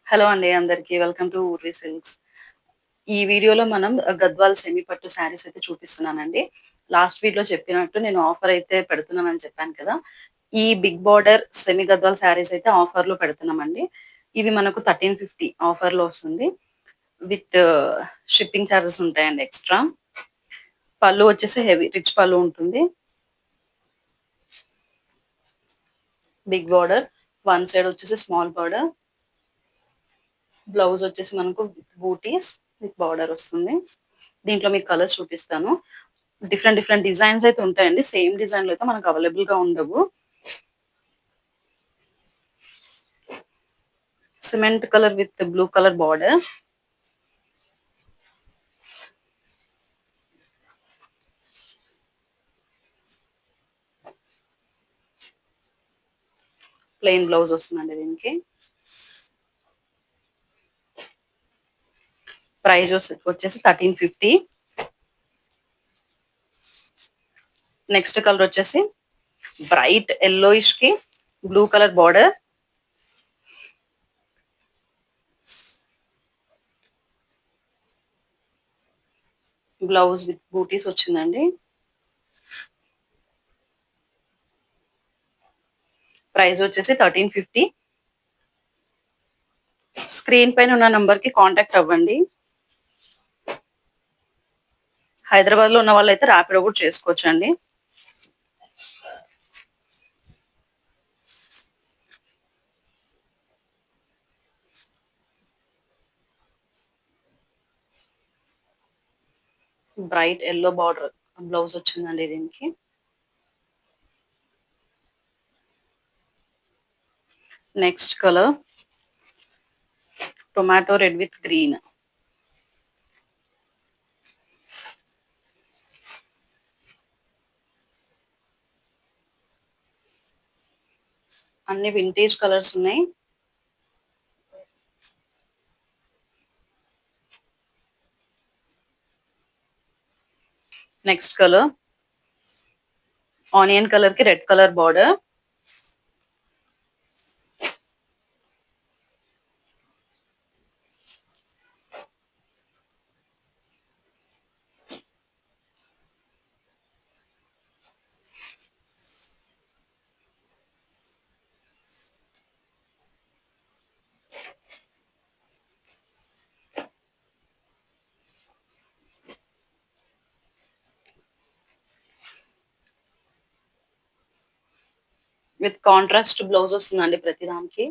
Hello అండి అందరికి. Welcome to Urvi silks. ఈ వీడియోలో మనం గద్వాల్ సెమీ పట్టు శారీస్ అయితే చూపిస్తున్నానండి. లాస్ట్ వీక్‌లో చెప్పినట్టు నేను ఆఫర్ అయితే పెడుతున్నానని చెప్పాను కదా! ఈ big border semi Gadwal sarees అయితే ఆఫర్‌లో పెడుతున్నామండి. ఇవి మనకు 1350 ఆఫర్‌లో వస్తుంది. విత్ షిప్పింగ్ చార్జెస్ ఉంటాయండి ఎక్స్‌ట్రా. పళ్ళు వచ్చేసి హెవీ రిచ్ పళ్ళు ఉంటుంది. బిగ్ బార్డర్, వన్ సైడ్ వచ్చేసి స్మాల్ బార్డర్. బ్లౌజ్ వచ్చేసి మనకు బూటీస్ విత్ బార్డర్ వస్తుంది. దీంట్లో మీకు కలర్స్ చూపిస్తాను. డిఫరెంట్ డిఫరెంట్ డిజైన్స్ అయితే ఉంటాయండి. సేమ్ డిజైన్‌లో అయితే మనకు అవైలబుల్‌గా ఉండవు. Cement colour with blue colour border. Plain blouse వస్తుందండి దీనికి. ప్రైస్ వచ్చేసి 1350. నెక్స్ట్ కలర్ వచ్చేసి బ్రైట్ యెల్లోయిష్ కి blue colour border. Blouse with buttis వచ్చిందండి. ప్రైస్ వచ్చేసి 1350. స్క్రీన్ పైన ఉన్న నంబర్ కి కాంటాక్ట్ అవ్వండి. హైదరాబాద్ లో ఉన్న వాళ్ళైతే ర్యాపిడో కూడా చేసుకోవచ్చండి. బ్రైట్ ఎల్లో బార్డర్ బ్లౌజ్ వచ్చిందండి దీనికి. Next colour tomato red with green. అన్ని వింటేజ్ కలర్స్ ఉన్నాయి. నెక్స్ట్ కలర్ ఆనియన్ కలర్ కి red colour border. With contrast blouse వస్తుందండి ప్రతి దానికి.